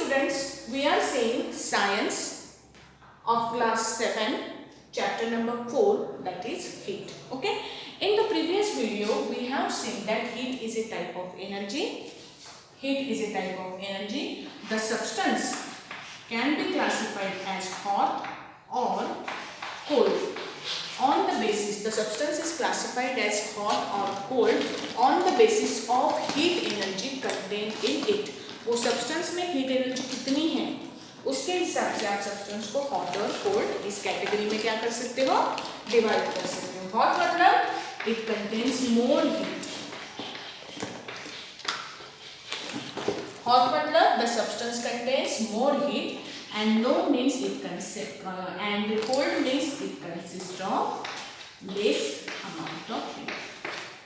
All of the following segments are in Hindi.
students, we are seeing science of class 7, chapter number 4, that is heat. Okay. In the previous video, we have seen that heat is a type of energy. Heat is a type of energy. The substance can be classified as hot or cold. On the basis, the substance is classified as hot or cold on the basis of heat energy contained in it. वो सब्सटेंस में हीट एनर्जी कितनी है उसके हिसाब से आप सब्सटेंस को हॉट और कोल्ड इस कैटेगरी में क्या कर सकते हो, डिवाइड कर सकते हो. हॉट मतलब it contains more heat. Hot मतलब the substance contains more heat and low means it consists and cold means it consists of less amount of heat.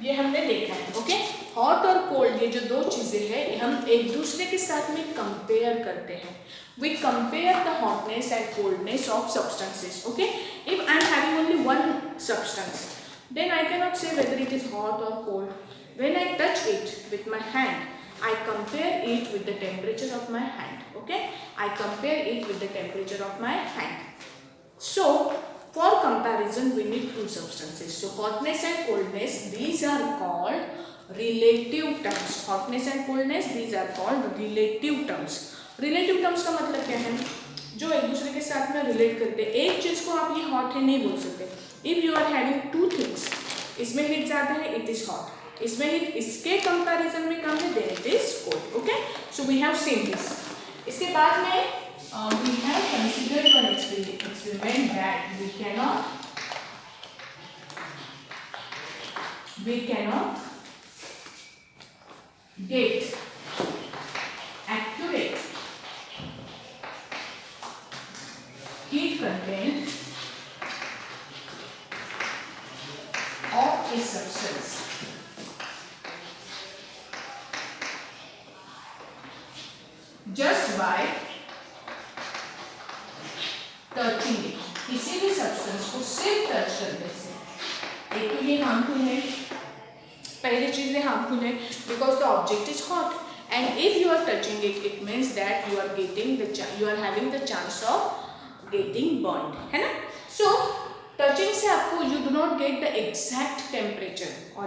ये हमने देखा है. ओके. हॉट और कोल्ड ये जो दो चीजें हैं हम एक दूसरे के साथ में कंपेयर करते हैं. We compare the hotness and coldness of substances. Okay. If I am having only one substance, then I cannot say whether it is hot or cold. When I touch it with my hand, I compare it with the temperature of my hand. Okay, I compare it with the temperature of my hand. So for comparison we need two substances. So hotness and coldness, these are called relative terms. Hotness and coldness, these are called relative terms. Relative terms का मतलब क्या है, जो एक दूसरे के साथ में रिलेट करते हैं. एक चीज को आप ये हॉट है नहीं बोल सकते. If you are having two things, इसमें हीट ज्यादा है, it is hot. इसमें हीट इसके कंपैरिजन में कम है, then it is cold. Okay, so we have seen this. इसके बाद में we have considered one experiment that we cannot get accurate heat content of a substance just by touching it. किसी भी सब्सटेंस को सिर्फ टच करने से. एक तो ये हार्मफुल है, पहली चीज है हार्मफुल है because the object is hot and if you are touching it it means that you are getting you are having the chance of getting burned, है ना. सो टचिंग से आपको you do not get the exact temperature और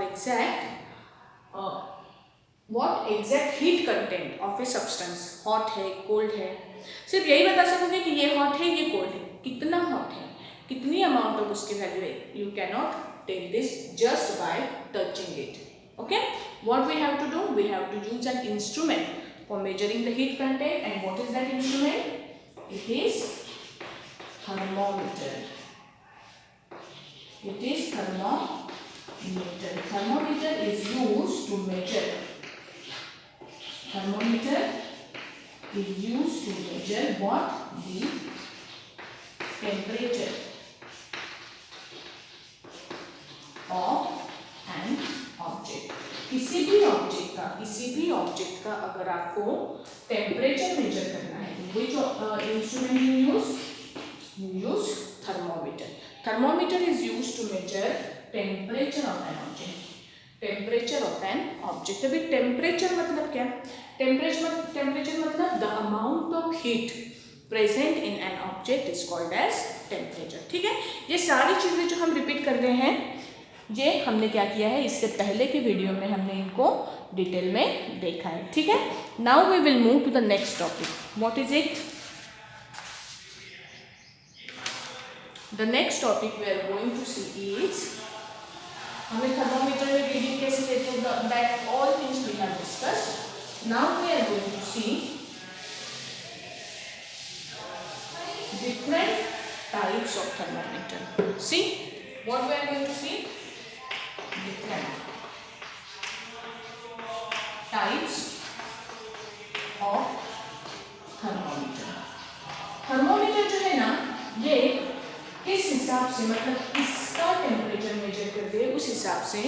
exact heat content of a substance. Hot है, कोल्ड है, सिर्फ यही बता सकोगे कि ये हॉट है, ये कोल्ड है. कितना हॉट है, कितनी अमाउंट ऑफ उसकी वैल्यू है, you can not tell this just by touching it. Okay. What we have to do, we have to use an instrument for measuring the heat content. And what is that instrument? It is thermometer. It is thermometer. Thermometer is used to measure. Thermometer is used to measure what? The temperature of an object. किसी भी ऑब्जेक्ट का अगर आपको टेम्परेचर मेजर करना है तो which instrument you use thermometer. Thermometer is used to measure temperature of an object. Temperature of an object. अभी टेम्परेचर मतलब क्या? टेम्परेचर मतलब the amount of heat present in an object is called as temperature. ठीक है. ये सारी चीज़ें जो हम रिपीट कर रहे हैं ये हमने क्या किया है, इससे पहले के वीडियो में हमने इनको डिटेल में देखा है. ठीक है. Now we will move to the next topic. What is it? The next topic we are going to see is, हमें थर्मोमीटर में रीडिंग कैसे लेते हैं, that all things we have discussed. Now we are going to see different types of thermometer. See what we are going to see, different types of thermometer. Thermometer जो है ना, ये किस हिसाब से, मतलब इसका टेम्परेचर मेजर करते हैं उस हिसाब से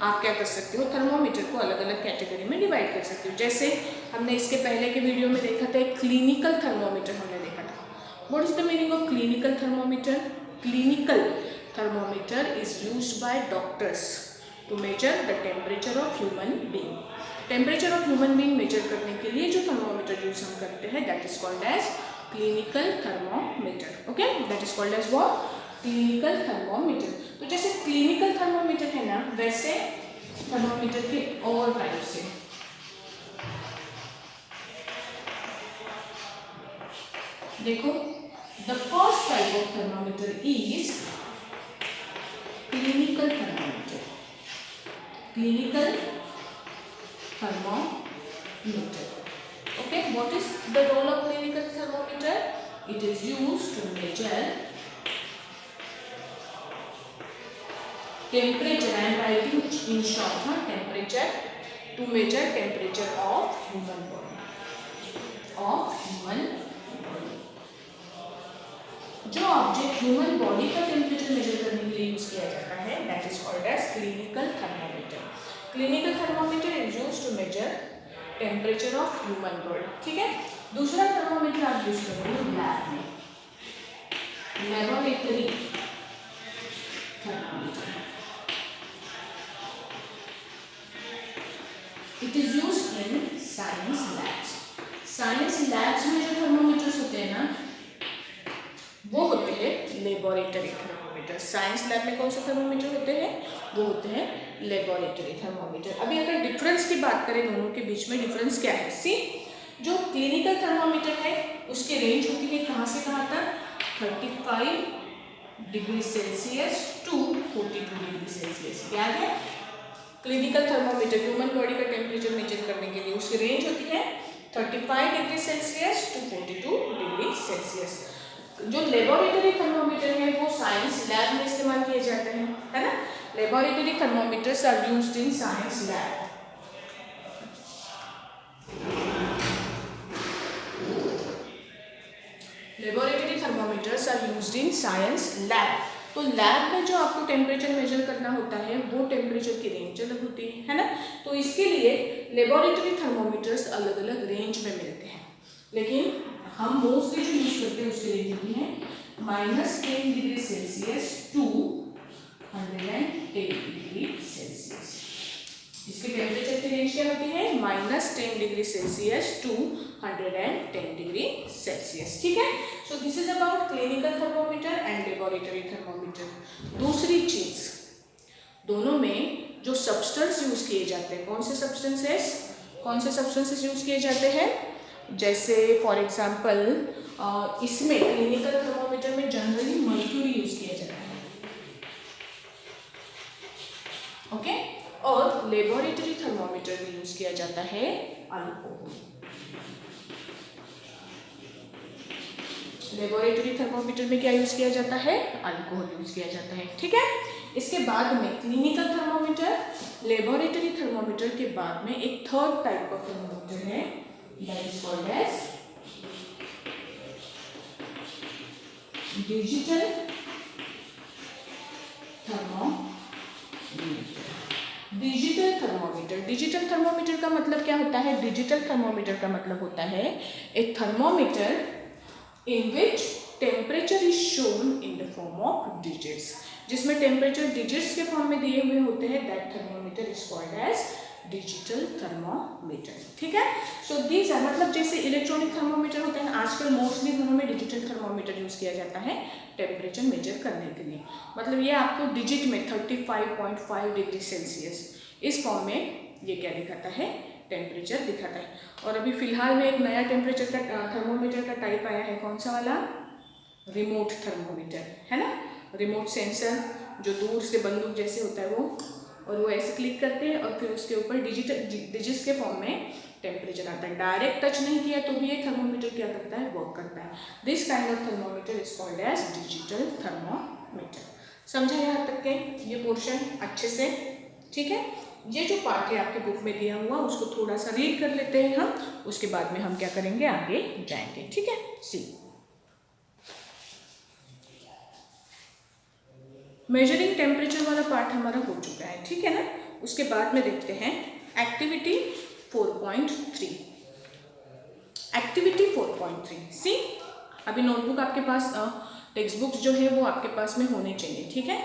आप क्या कर सकते हो, थर्मोमीटर को अलग अलग कैटेगरी में डिवाइड कर सकते हो. जैसे हमने इसके पहले के वीडियो में देखा था क्लिनिकल थर्मोमीटर हमने देखा था. What is the meaning of clinical thermometer? Clinical thermometer is used by doctors to measure the temperature of human being. Temperature of human being measure करने के लिए जो थर्मोमीटर यूज हम करते हैं that is called as clinical thermometer. Okay, that is called as what, clinical thermometer. तो जैसे क्लिनिकल थर्मोमीटर है ना, वैसे थर्मोमीटर के और टाइप से देखो, the first type of thermometer is clinical thermometer. Clinical thermometer. Okay, what is the role of clinical thermometer? It is used to measure temperature. I am writing in short, temperature, to measure temperature of human body. Of human body. जो ऑब्जेक्ट ह्यूमन बॉडी का टेम्परेचर मेजर करने के लिए यूज किया जाता है that is called as clinical thermometer. Clinical thermometer is used to measure temperature of human body. ठीक है, दूसरा थर्मोमीटर आप यूज करोगे लैब में, laboratory thermometer. It is used in science labs. Science labs में जो थर्मोमीटर्स होते हैं ना, वो होते हैं लेबोरेटरी थर्मोमीटर। साइंस लैब में कौन से थर्मोमीटर होते हैं, वो होते हैं लेबोरेटरी थर्मोमीटर। अभी अगर डिफरेंस की बात करें दोनों के बीच में, डिफरेंस क्या है, सी जो क्लिनिकल थर्मोमीटर है उसकी रेंज होती है कहाँ से कहाँ तक, 35 degree Celsius to 42 degree Celsius. याद है, क्लिनिकल थर्मोमीटर ह्यूमन बॉडी का टेम्परेचर मेजर करने के लिए उसकी रेंज होती है 35 degree Celsius to 42 degree Celsius. जो लेबोरेटरी थर्मोमीटर है वो साइंस लैब में इस्तेमाल किए जाते हैं, है ना। Laboratory thermometers are used in science lab. Laboratory thermometers are used in science lab. तो लैब में जो आपको टेम्परेचर मेजर करना होता है वो टेम्परेचर की रेंज अलग होती है ना। तो इसके लिए लेबोरेटरी थर्मोमीटर्स अलग अलग रेंज में मिलते हैं, लेकिन हम मोस्टली जो यूज करते हैं उसकी रेंज होती है -10 degree Celsius to 110 degree Celsius. इसके टेम्परेचर की रेंज क्या होती है, -10 degree Celsius to 110 degree Celsius. ठीक है, so this is about clinical thermometer and laboratory thermometer. दूसरी चीज, दोनों में जो सब्सटेंस यूज किए जाते हैं, कौन से सब्सटेंसेस यूज किए जाते हैं, जैसे फॉर एग्जांपल इसमें क्लिनिकल थर्मोमीटर में जनरली मर्क्यूरी यूज किया जाता है, ओके। और लेबोरेटरी थर्मोमीटर में यूज किया जाता है अल्कोहल। लेबोरेटरी थर्मोमीटर में क्या यूज किया जाता है, अल्कोहल यूज किया जाता है। ठीक है, इसके बाद में क्लिनिकल थर्मोमीटर, लेबोरेटरी थर्मोमीटर के बाद में एक थर्ड टाइप ऑफ थर्मोमीटर है that is called as digital thermometer। Digital thermometer, digital thermometer का मतलब क्या होता है, डिजिटल थर्मोमीटर का मतलब होता है ए thermometer in which temperature is shown in the form of digits, जिसमें टेम्परेचर डिजिट्स के फॉर्म में दिए हुए होते हैं, that thermometer is called as digital thermometer. ठीक है, सो दीज आर, मतलब जैसे इलेक्ट्रॉनिक थर्मोमीटर होते हैं, आजकल मोस्टली घरों में डिजिटल थर्मोमीटर यूज किया जाता है टेम्परेचर मेजर करने के लिए। मतलब ये आपको डिजिट में 35.5 डिग्री सेल्सियस इस फॉर्म में ये क्या दिखाता है, टेम्परेचर दिखाता है। और अभी फिलहाल में एक नया टेम्परेचर का थर्मोमीटर का टाइप आया है, कौन सा वाला, रिमोट थर्मोमीटर, है ना। रिमोट सेंसर जो दूर से बंदूक जैसे होता है वो, और वो ऐसे क्लिक करते हैं और फिर उसके ऊपर डिजिट्स के फॉर्म में टेम्परेचर आता है। डायरेक्ट टच नहीं किया तो भी ये थर्मोमीटर क्या करता है, वर्क करता है। This kind of thermometer is called as digital thermometer. समझा यहाँ तक के ये पोर्शन अच्छे से। ठीक है, ये जो पार्ट है आपके बुक में दिया हुआ उसको थोड़ा सा रीड कर लेते हैं हम, उसके बाद में हम क्या करेंगे, आगे जाएंगे। ठीक है, सी मेजरिंग टेम्परेचर वाला पार्ट हमारा हो चुका है। ठीक है ना, उसके बाद में देखते हैं एक्टिविटी 4.3। एक्टिविटी 4.3, सी अभी नोटबुक आपके पास, टेक्स्ट बुक्स जो है वो आपके पास में होने चाहिए। ठीक है,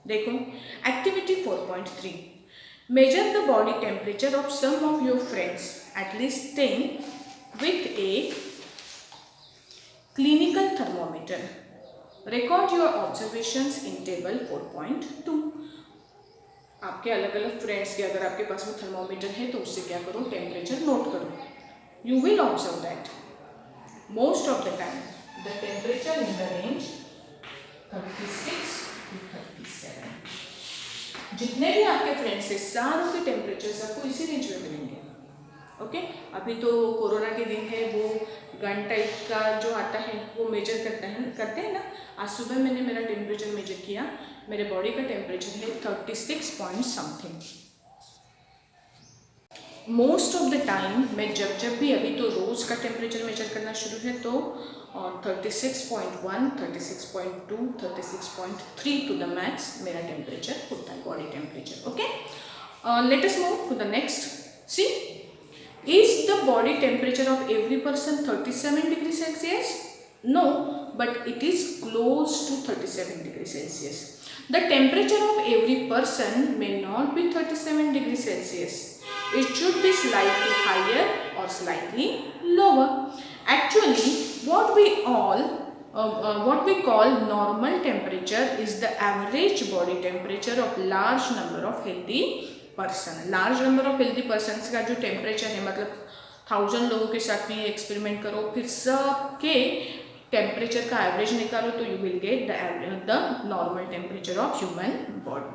देखो activity 4.3, Measure the body temperature of some of your friends, at least 10, with a clinical thermometer. Record your observations in table 4.2. आपके अलग अलग फ्रेंड्स के अगर आपके पास में थर्मोमीटर है तो उससे क्या करो, टेम्परेचर नोट करो. You will observe that most of the time the temperature in the range 36 to 37. जितने भी आपके फ्रेंड्स है सारों के टेम्परेचर्स आपको इसी रेंज में मिलेंगे. ओके अभी तो कोरोना के दिन है, वो गन टाइप का जो आता है वो मेजर करते हैं ना. आज सुबह मैंने मेरा टेम्परेचर मेजर किया, मेरे बॉडी का टेम्परेचर है 36 point something. Most of the time मैं जब भी, अभी तो रोज़ का टेम्परेचर मेजर करना शुरू है तो 36.1, 36.2, 36.3 टू द मैक्स मेरा टेम्परेचर होता है, body temperature. Okay let us move to the next. See, is the body temperature of every person 37 degrees Celsius? No, but it is close to 37 degrees Celsius. The temperature of every person may not be 37 degrees Celsius. It should be slightly higher or slightly lower. Actually, what we call normal temperature is the average body temperature of large number of healthy person. Large number of healthy persons का जो टेम्परेचर है, मतलब 1000 लोगों के साथ में एक्सपेरिमेंट करो, फिर सबके टेम्परेचर का एवरेज निकालो तो you will get the normal temperature of human body.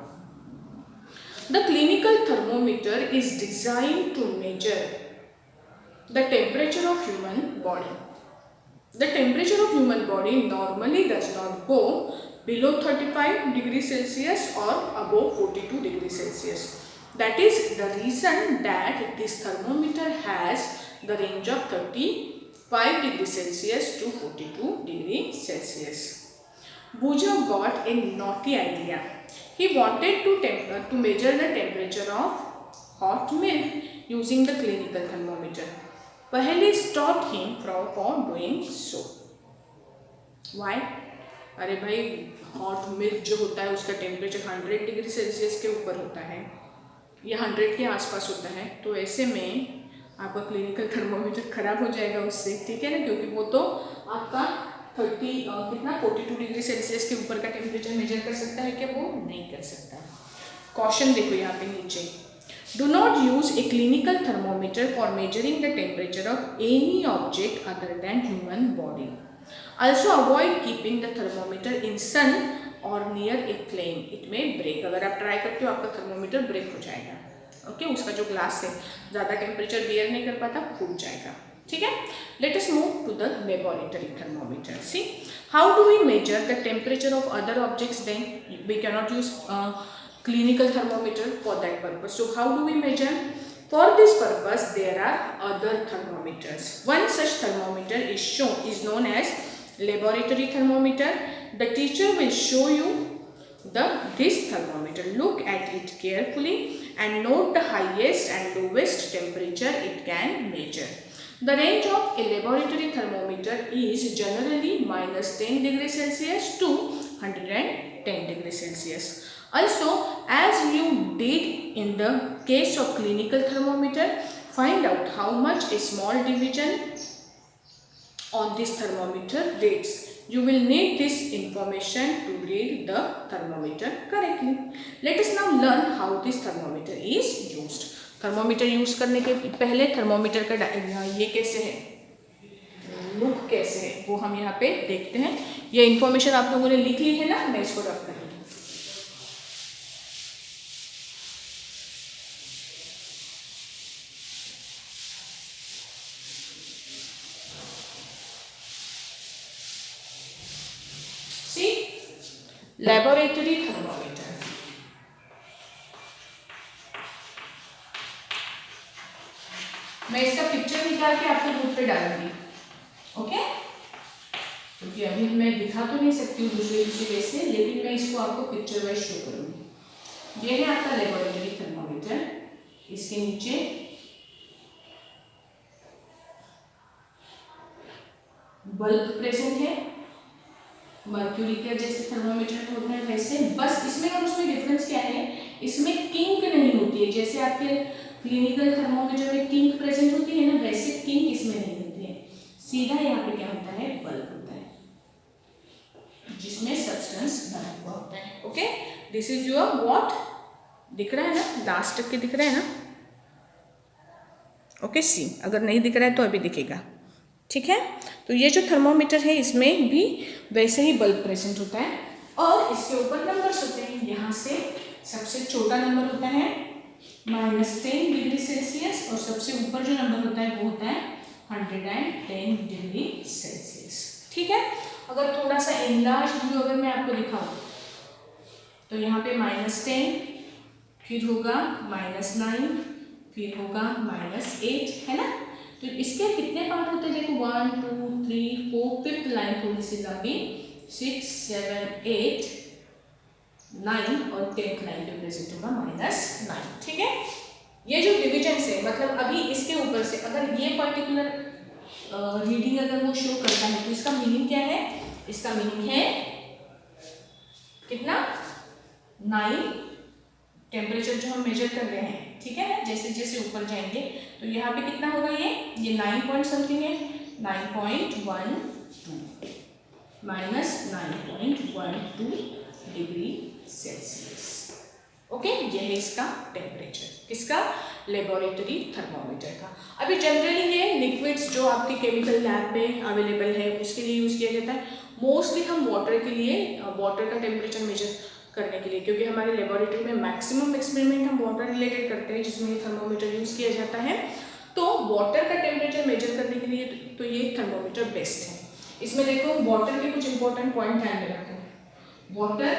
The clinical thermometer is designed to measure the temperature of human body. The temperature of human body normally does not go below 35 degrees Celsius or above 42 degrees Celsius. That is the reason that this thermometer has the range of 35 degrees Celsius to 42 degrees Celsius. Bujo got a naughty idea. He wanted to measure the temperature of hot milk using the clinical thermometer. Paheli stopped him from doing so. Why? अरे भाई, हॉट मिल्क जो होता है उसका टेम्परेचर 100 डिग्री सेल्सियस के ऊपर होता है या 100 के आसपास होता है, तो ऐसे में आपका क्लिनिकल थर्मोमीटर खराब हो जाएगा उससे, ठीक है ना, क्योंकि वो तो आपका 42 डिग्री सेल्सियस के ऊपर का टेम्परेचर मेजर कर सकता है क्या? वो नहीं कर सकता. कॉशन देखो यहाँ पे नीचे. Do not use A clinical thermometer for measuring the temperature of any object other than human body. Also avoid keeping the thermometer in sun or near a flame. It may break. अगर आप ट्राई करते हो आपका थर्मोमीटर ब्रेक हो जाएगा. ओके उसका जो ग्लास है ज़्यादा टेम्परेचर बियर नहीं कर पाता, फूट जाएगा. ठीक है. Let us move to the laboratory thermometer. See how do we measure the temperature of other objects. Then we cannot use clinical thermometer for that purpose. So how do we measure? For this purpose there are other thermometers. One such thermometer is known as laboratory thermometer. The teacher will show you this thermometer. Look at it carefully and note the highest and lowest temperature it can measure. The range of a laboratory thermometer is generally -10 degrees Celsius to 110 degrees Celsius. Also, as you did in the case of clinical thermometer, find out how much a small division on this thermometer rates. You will need this information to read the thermometer correctly. Let us now learn how this thermometer is used. Thermometer use करने के पहले थर्मोमीटर का ये कैसे है, लुक कैसे है, वो हम यहाँ पे देखते हैं. ये इन्फॉर्मेशन आप लोगों ने लिख ली है ना, मैं इसको रख रही हूँ. Laboratory thermometer. मैं इसका पिक्चर निकाल के आपके ग्रुप पे डालूंगी. ओके क्योंकि अभी मैं दिखा तो नहीं सकती हूँ दूसरे वे से, लेकिन मैं इसको आपको पिक्चर वाइज शो करूंगी. ये है आपका लेबोरेटरी थर्मोमीटर. इसके नीचे बल्ब प्रेजेंट है, मर्क्यूरी के जैसे थर्मोमीटर होता है वैसे, बस इसमें और उसमें डिफरेंस क्या है इसमें किंक नहीं होती है, जैसे आपके क्लिनिकल थर्मोमीटर में किंक प्रेजेंट होती है ना, वैसे किंक इसमें नहीं होती है। सीधा यहाँ पे क्या होता है, बल्ब होता है जिसमें सब्सटेंस भरा हुआ होता है। Okay, this is your what, दिख रहा है ना, लास्ट तक के दिख रहा है ना। ओके सी, अगर नहीं दिख रहा है तो अभी दिखेगा, ठीक है। तो ये जो थर्मोमीटर है इसमें भी वैसे ही बल्ब प्रेजेंट होता है और इसके ऊपर नंबर्स होते हैं। यहाँ से सबसे छोटा नंबर होता है -10 डिग्री सेल्सियस और सबसे ऊपर जो नंबर होता है वो होता है 110 डिग्री सेल्सियस, ठीक है। अगर थोड़ा सा एनलार्ज व्यू अगर मैं आपको दिखाऊँ तो यहाँ पे -10, फिर होगा -9, फिर होगा -8, है ना। तो इसके कितने पार्ट होते हैं देखो, 1 2 3 4, फिफ्थ लाइन थोड़ी सी लंबी, 6 7 8 9 और 10th लाइन पे प्रेजेंट होगा -9, ठीक है। ये जो डिविजन है मतलब अभी इसके ऊपर से अगर ये पर्टिकुलर रीडिंग अगर वो शो करता है तो इसका मीनिंग क्या है, इसका मीनिंग है कितना 9 टेम्परेचर जो हम मेजर कर रहे हैं, ठीक है ना। जैसे जैसे ऊपर जाएंगे तो यहाँ पे कितना होगा, ये 9 पॉइंट समथिंग है, 9.12 -9.12 डिग्री सेल्सियस। ओके, ये है इसका टेम्परेचर, किसका, लेबोरेटरी थर्मोमीटर का। अभी जनरली ये लिक्विड्स जो आपके केमिकल लैब में अवेलेबल है उसके लिए यूज़ किया जाता है। मोस्टली हम वाटर के लिए, वाटर का टेम्परेचर मेजर करने के लिए, क्योंकि हमारे लेबोरेटरी में मैक्सिमम एक्सपेरिमेंट हम वाटर रिलेटेड करते हैं जिसमें ये थर्मोमीटर यूज़ किया जाता है। तो वाटर का टेम्परेचर मेजर करने के लिए तो ये थर्मोमीटर बेस्ट है। इसमें देखो वाटर के कुछ इंपॉर्टेंट पॉइंट ध्यान में रखो। वाटर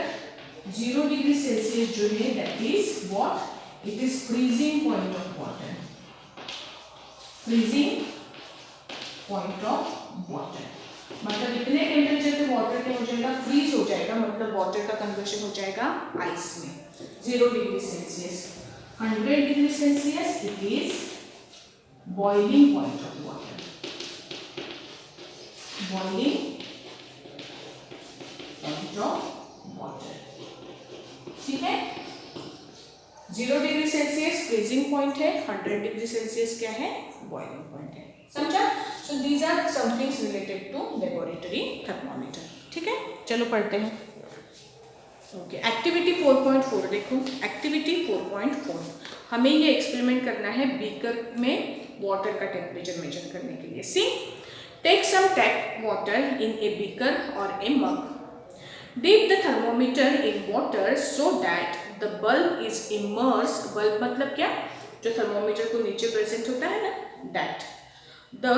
0 डिग्री सेल्सियस जो है that is what, it is freezing point of water, freezing point of water मतलब इतने टेम्परेचर पे वाटर क्या हो जाएगा, फ्रीज हो जाएगा, मतलब वाटर का कन्वर्शन हो जाएगा आइस में। 0 degree Celsius, 100 degree Celsius it is boiling point of water, boiling point of water, ठीक है। 0 डिग्री सेल्सियस फ्रीजिंग पॉइंट है, 100 डिग्री सेल्सियस क्या है, बॉइलिंग पॉइंट है, समझा। So these are some things related to laboratory thermometer, ठीक है। चलो पढ़ते हैं। ओके, एक्टिविटी 4.4 देखो, एक्टिविटी 4.4 हमें ये एक्सपेरिमेंट करना है बीकर में वाटर का टेम्परेचर मेजर करने के लिए। See, take some tap water in a beaker और a mug, dip the thermometer in water so that the bulb is immersed, bulb मतलब क्या, जो थर्मोमीटर को नीचे प्रेजेंट होता है ना, that the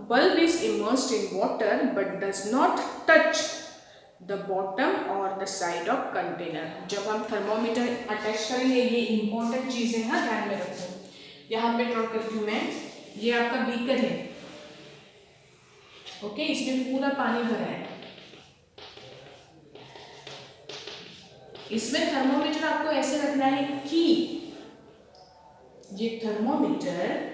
bulb is immersed in water but does not touch the bottom or the side of container। जब हम थर्मोमीटर अटैच करेंगे, ये इंपॉर्टेंट चीज़ है, हाँ ध्यान में रखो। यहाँ पे ड्रॉ करती हूँ मैं, ये आपका बीकर है, ओके, इसमें पूरा पानी भरा है। इसमें थर्मोमीटर आपको ऐसे रखना है कि ये थर्मोमीटर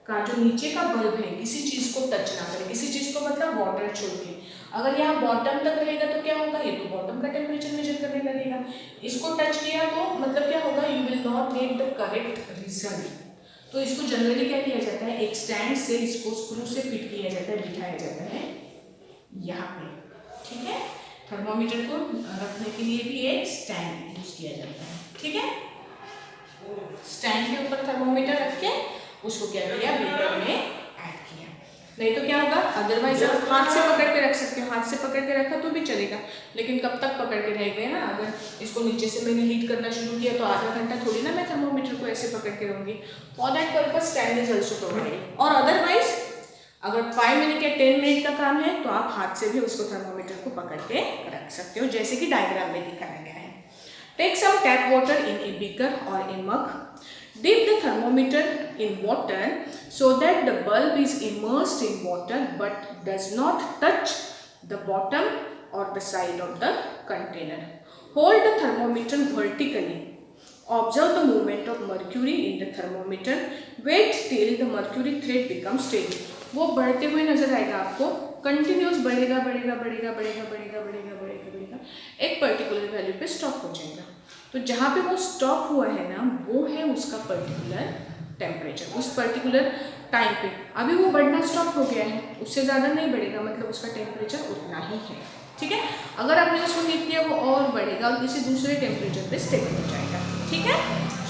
का जो नीचे का बल्ब है किसी चीज को टच ना करे, किसी चीज को मतलब वाटर छोड़ के। अगर यहाँ बॉटम तक रहेगा तो क्या होगा, ये तो बॉटम का टेम्परेचर मेजर करने लगेगा। इसको टच किया तो मतलब क्या होगा, you will not get the correct result. तो इसको जनरली क्या किया जाता है, एक स्टैंड से इसको स्क्रू से फिट किया जाता है, बिठाया जाता है यहाँ पे, ठीक है। थर्मोमीटर को रखने के लिए भी एक स्टैंड यूज किया जाता है, ठीक है। स्टैंड के ऊपर थर्मोमीटर रख के उसको क्या किया, बीकर में ऐड किया। नहीं तो क्या होगा, अदरवाइज आप हाथ से पकड़ के रख सकते हो, हाथ से पकड़ के रखा तो भी चलेगा, लेकिन कब तक पकड़ के रहेंगे ना। अगर इसको नीचे से मैंने हीट करना शुरू किया तो आधा घंटा थोड़ी ना मैं थर्मोमीटर को ऐसे पकड़ के रहूँगी। For that purpose stand is also provided. और अदरवाइज अगर 5 मिनट या 10 मिनट का काम है तो आप हाथ से भी उसको थर्मोमीटर को पकड़ के रख सकते हो, जैसे कि डायग्राम में दिखाया गया है। Take some tap water in a beaker और a mug, dip the thermometer in water so that the bulb is immersed in water but does not touch the bottom or the side of the container. Hold the thermometer vertically. Observe the movement of mercury in the thermometer. Wait till the mercury thread becomes steady. वो बढ़ते हुए नजर आएगा आपको, कंटिन्यूस बढ़ेगा बढ़ेगा बढ़ेगा बढ़ेगा बढ़ेगा बढ़ेगा बढ़ेगा बढ़ेगा, जाएगा, एक पर्टिकुलर वैल्यू पे स्टॉप हो जाएगा। तो जहाँ पे वो स्टॉप हुआ है ना, वो है उसका पर्टिकुलर टेम्परेचर। उस पर्टिकुलर टाइम पे अभी वो बढ़ना स्टॉप हो गया है, उससे ज़्यादा नहीं बढ़ेगा, मतलब उसका टेम्परेचर उतना ही है। ठीक है, अगर आपने उसको हीट किया वो और बढ़ेगा और किसी दूसरे टेम्परेचर पे स्टेबल हो जाएगा। ठीक है,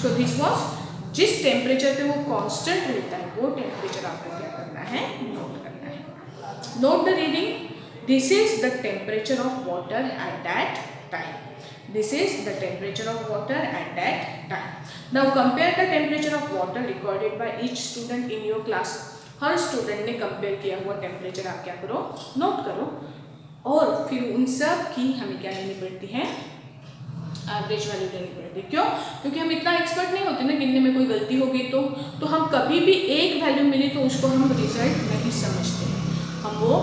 सो दिस वाज, जिस टेम्परेचर पे वो कांस्टेंट रहता है वो टेम्परेचर आपको क्या करना है, नोट करना है। Note the reading, this is the temperature of water at that time, this is the temperature of water at that time. Now compare the temperature of water recorded by each student in your class. Her student ने कंपेयर किया हुआ टेम्परेचर आप क्या करो, नोट करो, और फिर उन सब की हमें क्या लेनी पड़ती है, एवरेज वैल्यू लेनी पड़ती है। क्यों? क्योंकि हम इतना एक्सपर्ट नहीं होते ना, गिनने में कोई गलती हो गई तो हम कभी भी एक वैल्यू मिली तो उसको हम रिजल्ट नहीं समझते हैं। हम वो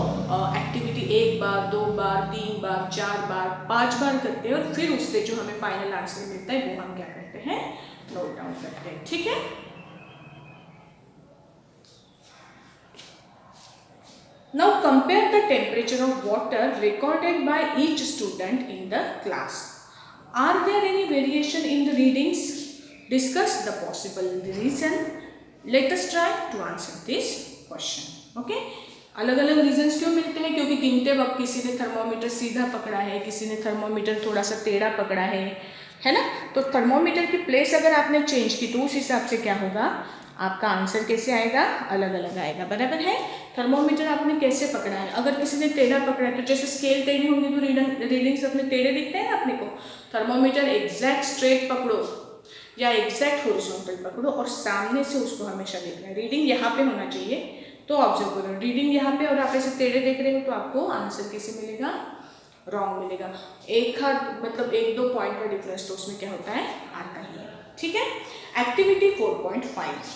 एक्टिविटी 1 बार 2 बार 3 बार 4 बार 5 बार करते हैं और फिर उससे जो हमें फाइनल आंसर मिलता है वो हम क्या करते हैं, नोट डाउन करते हैं। ठीक है, now compare the temperature of water recorded by each student in the class. Are there any variation in the readings? Discuss the possible reason. Let us try to answer this question. Okay, अलग अलग रीजंस क्यों मिलते हैं, क्योंकि गिनते वक्त किसी ने थर्मोमीटर सीधा पकड़ा है, किसी ने थर्मोमीटर थोड़ा सा टेढ़ा पकड़ा है ना। तो थर्मोमीटर की प्लेस अगर आपने चेंज की तो उस हिसाब से क्या होगा, आपका आंसर कैसे आएगा, अलग अलग आएगा। बराबर है, थर्मोमीटर आपने कैसे पकड़ा है, अगर किसी ने टेढ़ा पकड़ा है तो जैसे स्केल टेढ़ी होंगी तो रीडिंग्स अपने टेढ़े दिखते हैं अपने को। थर्मोमीटर एग्जैक्ट स्ट्रेट पकड़ो या एग्जैक्ट हॉरिजॉन्टल पकड़ो और सामने से उसको हमेशा देखना है, रीडिंग यहाँ पे होना चाहिए तो ऑब्जर्व करो, रीडिंग यहाँ पे और आप ऐसे टेढ़े देख रहे हो तो आपको आंसर कैसे मिलेगा, रॉन्ग मिलेगा। एक हाथ मतलब 1-2 पॉइंट का डिफरेंस तो उसमें क्या होता है, आता ही है। ठीक है, activity 4.5,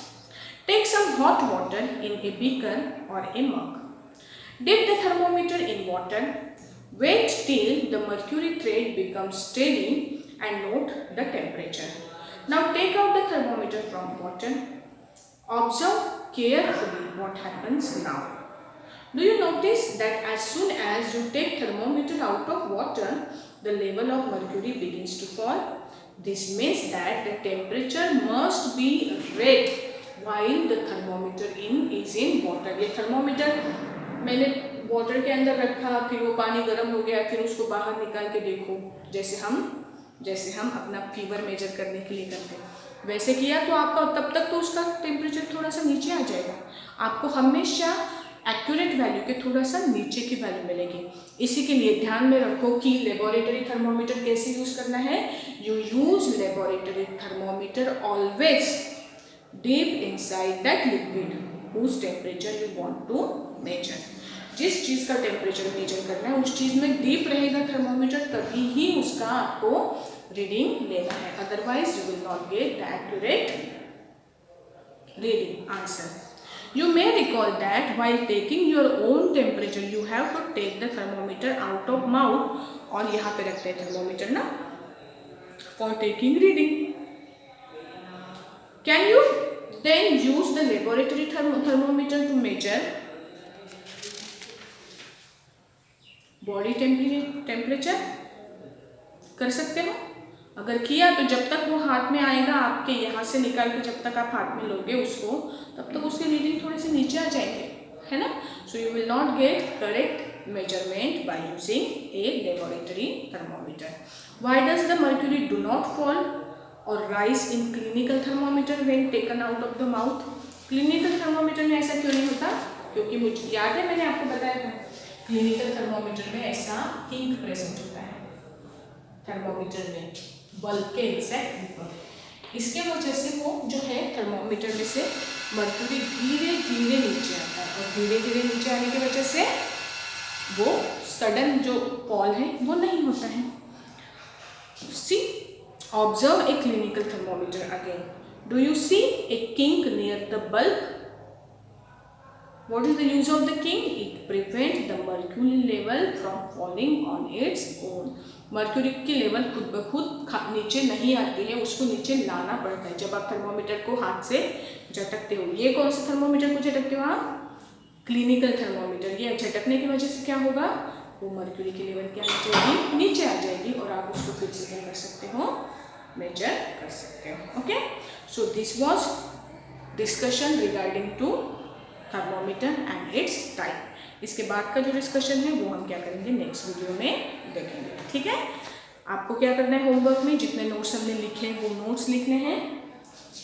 take some hot water in a beaker और a mug, dip the thermometer in water, wait till the mercury thread becomes steady and note the temperature. Now take out the thermometer from water, observe carefully what happens now. Do you notice that as soon as you take thermometer out of water, the level of mercury begins to fall? This means that the temperature must be red while the thermometer is in water. ये thermometer मैंने water के अंदर रखा, फिर वो पानी गर्म हो गया, फिर उसको बाहर निकाल के देखो, जैसे हम अपना फीवर मेजर करने के लिए करते हैं वैसे किया तो आपका तब तक तो उसका टेम्परेचर थोड़ा सा नीचे आ जाएगा। आपको हमेशा एक्यूरेट वैल्यू के थोड़ा सा नीचे की वैल्यू मिलेगी। इसी के लिए ध्यान में रखो कि लेबोरेटरी थर्मोमीटर कैसे यूज करना है, you use laboratory thermometer always deep inside that liquid whose temperature you want to measure. जिस चीज़ का टेम्परेचर मेजर करना है उस चीज़ में डीप रहेगा थर्मोमीटर, तभी ही उसका आपको रीडिंग लेना है, otherwise you will not get the accurate reading answer. You may recall that while taking your own temperature you have to take the thermometer out of mouth, और यहाँ पे रखते हैं थर्मोमीटर ना for taking reading. Can you then use the laboratory thermometer to measure body temperature? कर सकते हो, अगर किया तो जब तक वो हाथ में आएगा आपके यहाँ से निकाल के जब तक आप हाथ में लोगे उसको तब तक उसकी रीडिंग थोड़े से नीचे आ जाएंगे, है ना। So you will not get correct measurement by using a laboratory thermometer. Why does the mercury do not fall or rise in clinical thermometer when taken out of the mouth? Clinical thermometer में ऐसा क्यों नहीं होता? क्योंकि मुझे याद है मैंने आपको बताया था क्लिनिकल थर्मोमीटर में ऐसा इंक प्रेजेंट होता है थर्मोमीटर में बल्ब के एग्जैक्ट ऊपर, इसके वजह से वो जो है थर्मोमीटर में से मर्क्यूरी धीरे धीरे नीचे आता है और धीरे धीरे नीचे आने की वजह से वो सडन जो फॉल है वो नहीं होता है। See, observe a clinical thermometer again. Do you see a kink near the bulb? What is the use of the kink? It prevents the mercury level from falling on its own. Mercury की लेवल खुद ब खुद नीचे नहीं आती है, उसको नीचे लाना पड़ता है जब आप थर्मोमीटर को हाथ से झटकते हो। ये कौन से थर्मोमीटर को झटकते हो आप? Clinical thermometer. ये झटकने की वजह से क्या होगा? वो मर्क्यूरी की लेवल क्या हो जाएगी, नीचे आ जाएगी और आप उसको फिर से क्या कर सकते हो, मेजर कर सकते हो। Okay, so this was discussion regarding to thermometer and its type. इसके बाद का जो डिस्कशन है वो हम क्या करेंगे, नेक्स्ट वीडियो में देखेंगे। ठीक है, आपको क्या करना है, होमवर्क में जितने नोट्स हमने लिखे हैं वो नोट्स लिखने हैं,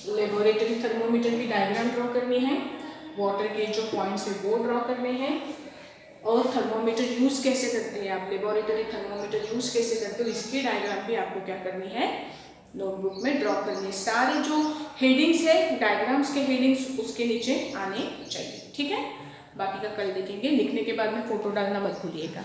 लेबोरेटरी थर्मोमीटर की डायग्राम ड्रॉ करनी है, वाटर के जो पॉइंट्स है वो ड्रॉ करने हैं, और थर्मोमीटर यूज़ कैसे करते हैं आप, लेबोरेटरी थर्मोमीटर यूज़ कैसे करते हो, इसकी डायग्राम भी आपको क्या करनी है, नोटबुक में ड्रॉ करनी है। सारे जो हेडिंग्स है, डायग्राम्स के हेडिंग्स उसके नीचे आने चाहिए। ठीक है, बाकी का कल देखेंगे। लिखने के बाद में फ़ोटो डालना मत भूलिएगा।